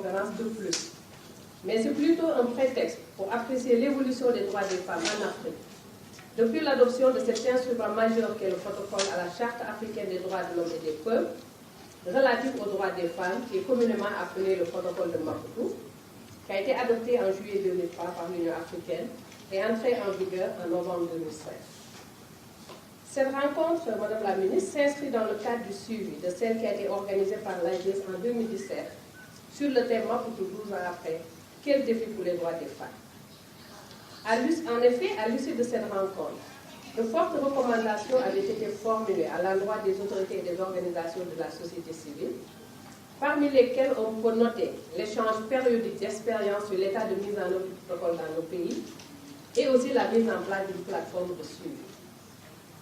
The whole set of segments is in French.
conférence de plus. Mais c'est plutôt un prétexte pour apprécier l'évolution des droits des femmes en Afrique. Depuis l'adoption de cet instrument majeur qu'est le protocole à la Charte africaine des droits de l'homme et des peuples, relatif aux droits des femmes, qui est communément appelé le protocole de Maputo, qui a été adopté en juillet 2003 par l'Union africaine et entré en vigueur en novembre 2016. Cette rencontre, Madame la Ministre, s'inscrit dans le cadre du suivi de celle qui a été organisée par l'AGS en 2017 sur le thème Maputo 12 ans après, quel défi pour les droits des femmes. En effet, à l'issue de cette rencontre, de fortes recommandations avaient été formulées à l'endroit des autorités et des organisations de la société civile, parmi lesquelles on peut noter l'échange périodique d'expériences sur l'état de mise en œuvre du protocole dans nos pays et aussi la mise en place d'une plateforme de suivi.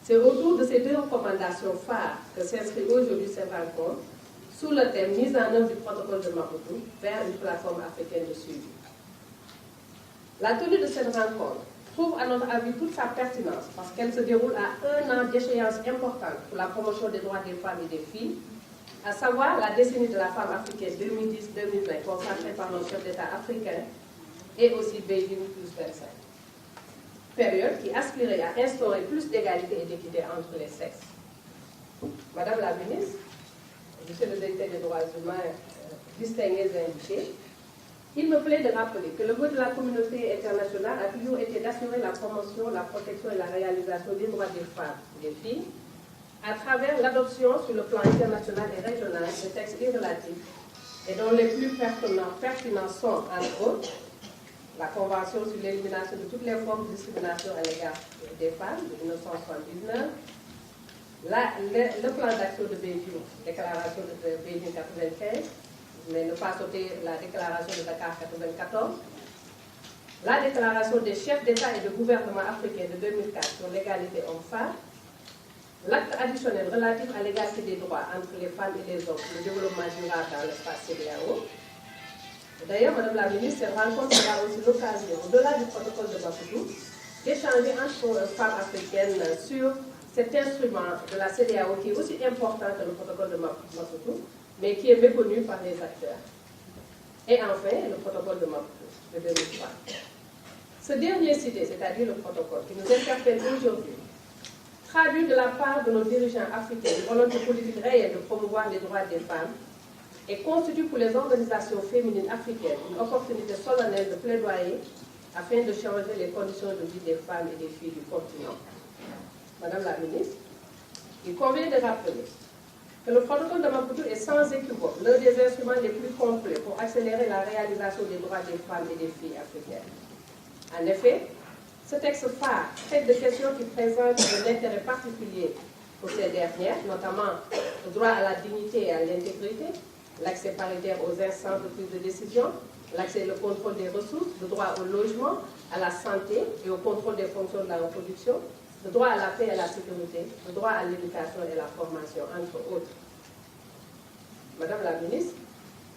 C'est autour de ces deux recommandations phares que s'inscrit aujourd'hui cette rencontre sous le thème mise en œuvre du protocole de Maputo vers une plateforme africaine de suivi. La tenue de cette rencontre trouve à notre avis toute sa pertinence parce qu'elle se déroule à un an d'échéance importante pour la promotion des droits des femmes et des filles, à savoir la décennie de la femme africaine 2010-2020 consacrée par nos chefs d'État africains et aussi Beijing plus 25. Période qui aspirait à instaurer plus d'égalité et d'équité entre les sexes. Madame la ministre, Monsieur le directeur des droits humains, distingués et invités, il me plaît de rappeler que le vœu de la communauté internationale a toujours été d'assurer la promotion, la protection et la réalisation des droits des femmes et des filles à travers l'adoption sur le plan international et régional de textes irrelatifs et dont les plus pertinents sont, entre autres, la Convention sur l'élimination de toutes les formes de discrimination à l'égard des femmes de 1979, le plan d'action de Beijing, déclaration de Beijing 95, mais ne pas sauter la déclaration de Dakar 94, la déclaration des chefs d'État et de gouvernement africains de 2004 sur l'égalité homme-femme, l'acte additionnel relatif à l'égalité des droits entre les femmes et les hommes, le développement durable dans l'espace CEDEAO. D'ailleurs, Madame la Ministre, cette rencontre sera aussi l'occasion, au-delà du protocole de Maputo, d'échanger entre femmes africaines sur cet instrument de la CEDEAO qui est aussi important que le protocole de Maputo, mais qui est méconnu par les acteurs. Et enfin, le protocole de Maputo de 2003. Ce dernier cité, c'est-à-dire le protocole qui nous interpelle aujourd'hui, traduit de la part de nos dirigeants africains une volonté politique réelle de promouvoir les droits des femmes et constitue pour les organisations féminines africaines une opportunité solennelle de plaidoyer afin de changer les conditions de vie des femmes et des filles du continent. Madame la Ministre, il convient de rappeler que le protocole de Maputo est sans équivoque l'un des instruments les plus complets pour accélérer la réalisation des droits des femmes et des filles africaines. En effet, ce texte phare traite de questions qui présentent un intérêt particulier pour ces dernières, notamment le droit à la dignité et à l'intégrité, l'accès paritaire aux instances de prise de décision, l'accès et le contrôle des ressources, le droit au logement, à la santé et au contrôle des fonctions de la reproduction, le droit à la paix et à la sécurité, le droit à l'éducation et la formation, entre autres. Madame la Ministre,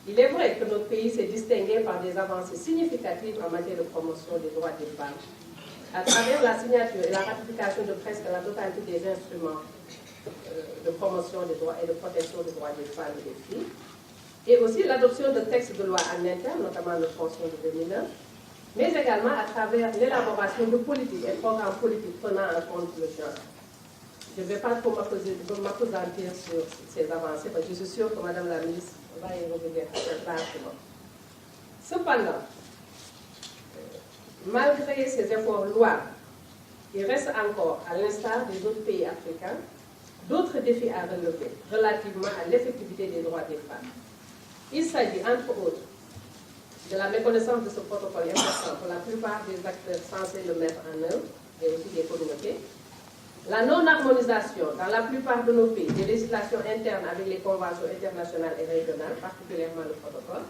il est vrai que notre pays s'est distingué par des avancées significatives en matière de promotion des droits des femmes, à travers la signature et la ratification de presque la totalité des instruments de promotion des droits et de protection des droits des femmes et des filles, et aussi l'adoption de textes de loi en interne, notamment le Constitution de 2009, mais également à travers l'élaboration de politiques et programmes politiques prenant en compte le genre. Je ne vais pas trop m'appesantir sur ces avancées, parce que je suis sûre que Madame la Ministre va y revenir largement. Cependant, malgré ces efforts louables, il reste encore, à l'instar des autres pays africains, d'autres défis à relever relativement à l'effectivité des droits des femmes. Il s'agit, entre autres, de la méconnaissance de ce protocole important pour la plupart des acteurs censés le mettre en œuvre, et aussi des communautés, la non-harmonisation dans la plupart de nos pays des législations internes avec les conventions internationales et régionales, particulièrement le protocole,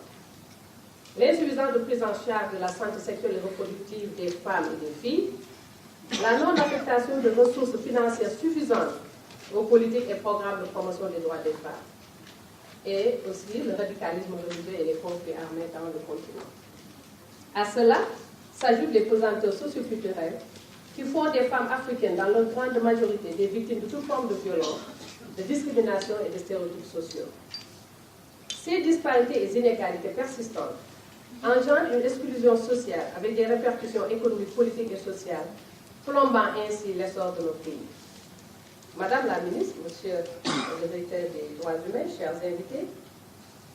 l'insuffisance de prise en charge de la santé sexuelle et reproductive des femmes et des filles, la non-affectation de ressources financières suffisantes aux politiques et programmes de promotion des droits des femmes, et aussi le radicalisme religieux et les conflits armés dans le continent. À cela s'ajoutent les pesanteurs socioculturelles qui font des femmes africaines, dans leur grande majorité, des victimes de toute forme de violence, de discrimination et de stéréotypes sociaux. Ces disparités et inégalités persistantes engendrent une exclusion sociale avec des répercussions économiques, politiques et sociales, plombant ainsi l'essor de nos pays. Madame la ministre, Monsieur le directeur des droits humains, chers invités,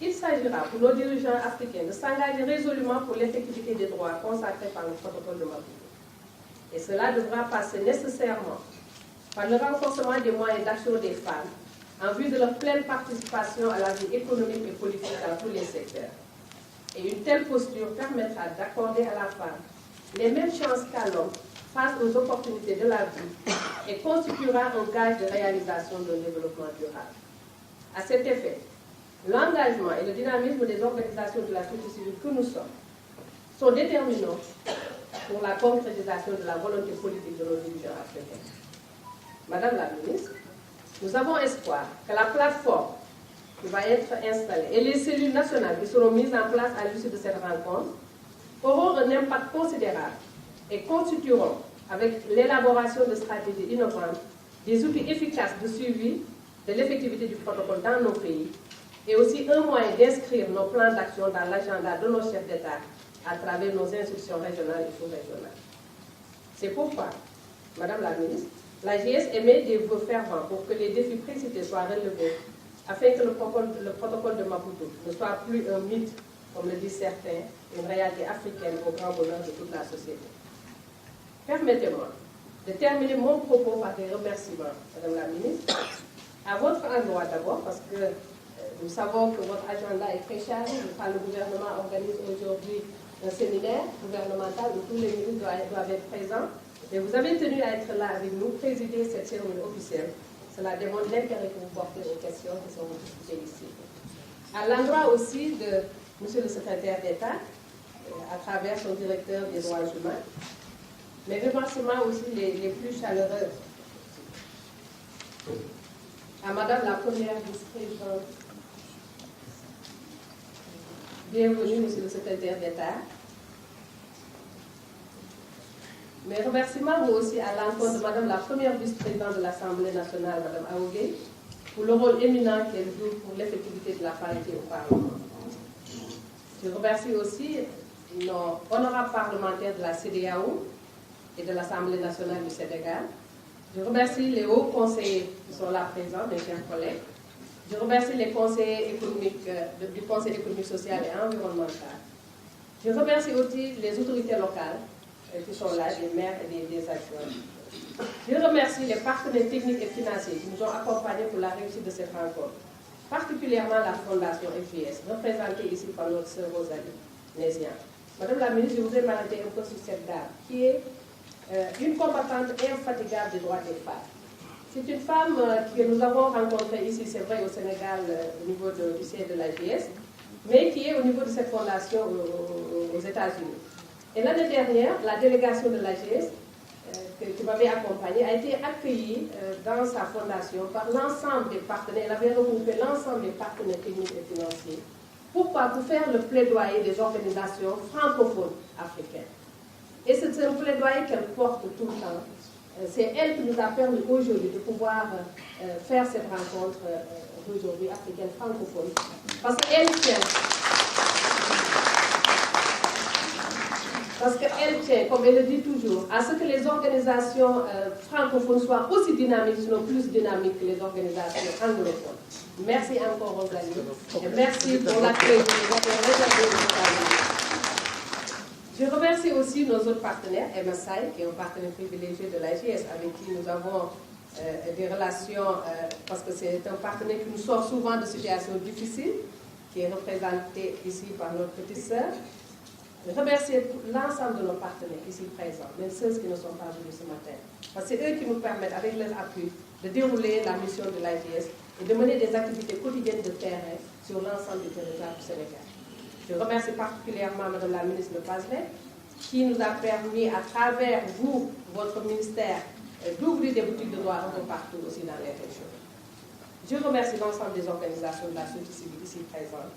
il s'agira pour nos dirigeants africains de s'engager résolument pour l'effectivité des droits consacrés par le protocole de Maputo. Et cela devra passer nécessairement par le renforcement des moyens d'action des femmes en vue de leur pleine participation à la vie économique et politique dans tous les secteurs. Et une telle posture permettra d'accorder à la femme les mêmes chances qu'à l'homme face aux opportunités de la vie et constituera un gage de réalisation d'un développement durable. À cet effet, l'engagement et le dynamisme des organisations de la société civile que nous sommes sont déterminants pour la concrétisation de la volonté politique de nos dirigeants africains. Madame la ministre, nous avons espoir que la plateforme qui va être installée et les cellules nationales qui seront mises en place à l'issue de cette rencontre auront un impact considérable et constitueront, avec l'élaboration de stratégies innovantes, des outils efficaces de suivi de l'effectivité du protocole dans nos pays et aussi un moyen d'inscrire nos plans d'action dans l'agenda de nos chefs d'État à travers nos institutions régionales et sous-régionales. C'est pourquoi, Madame la ministre, l'AGS émet des vœux fervents pour que les défis précités soient relevés afin que le protocole de Maputo ne soit plus un mythe, comme le disent certains, une réalité africaine au grand bonheur de toute la société. Permettez-moi de terminer mon propos par des remerciements, Madame la ministre, à votre endroit d'abord, parce que nous savons que votre agenda est très chargé. Le gouvernement organise aujourd'hui un séminaire gouvernemental où tous les ministres doivent être présents. Et vous avez tenu à être là avec nous, présider cette cérémonie officielle. Cela démontre l'intérêt que vous portez aux questions qui sont discutées ici. À l'endroit aussi de Monsieur le secrétaire d'État, à travers son directeur des droits humains, mes remerciements aussi les plus chaleureux à Madame la première vice-présidente. Bienvenue, Monsieur le secrétaire d'État. Mes remerciements vont aussi à l'encontre de Madame la première vice-présidente de l'Assemblée nationale, Madame Aougé, pour le rôle éminent qu'elle joue pour l'effectivité de la parité au Parlement. Je remercie aussi nos honorables parlementaires de la CEDEAO et de l'Assemblée nationale du Sénégal. Je remercie les hauts conseillers qui sont là présents, mes chers collègues. Je remercie les conseillers économiques du Conseil économique, social et environnemental. Je remercie aussi les autorités locales qui sont là, des maires et des adjoints. Je remercie les partenaires techniques et financiers qui nous ont accompagnés pour la réussite de cette rencontre, particulièrement la Fondation FGS, représentée ici par notre sœur Rosalie Nézian. Madame la ministre, je voudrais m'arrêter un peu sur cette dame, qui est une combattante infatigable des droits des femmes. C'est une femme que nous avons rencontrée ici, c'est vrai, au Sénégal, au niveau du siège de l'AGS, mais qui est au niveau de cette fondation aux États-Unis. Et l'année dernière, la délégation de l'AGS, qui m'avait accompagnée, a été accueillie dans sa fondation par l'ensemble des partenaires. Elle avait regroupé l'ensemble des partenaires techniques et financiers. Pourquoi? Pour faire le plaidoyer des organisations francophones africaines. Et c'est un plaidoyer qu'elle porte tout le temps. C'est elle qui nous a permis aujourd'hui de pouvoir faire cette rencontre d'aujourd'hui africaine francophone. Parce qu'elle tient, comme elle le dit toujours, à ce que les organisations francophones soient aussi dynamiques, sinon plus dynamiques que les organisations anglophones. Merci encore, Rosalie. Et merci pour l'accueil que vous avez réservé au travail. Je remercie aussi nos autres partenaires, MSI, qui est un partenaire privilégié de l'AGS, avec qui nous avons des relations, parce que c'est un partenaire qui nous sort souvent de situations difficiles, qui est représenté ici par notre petite sœur. Je remercie l'ensemble de nos partenaires ici présents, même ceux qui ne sont pas venus ce matin, parce que c'est eux qui nous permettent, avec leur appui, de dérouler la mission de l'AGS et de mener des activités quotidiennes de terrain sur l'ensemble du territoire du Sénégal. Je remercie particulièrement Mme la ministre de Pazlet, qui nous a permis, à travers vous, votre ministère, d'ouvrir des boutiques de droit un peu partout aussi dans les régions. Je remercie l'ensemble des organisations de la société civile ici présentes,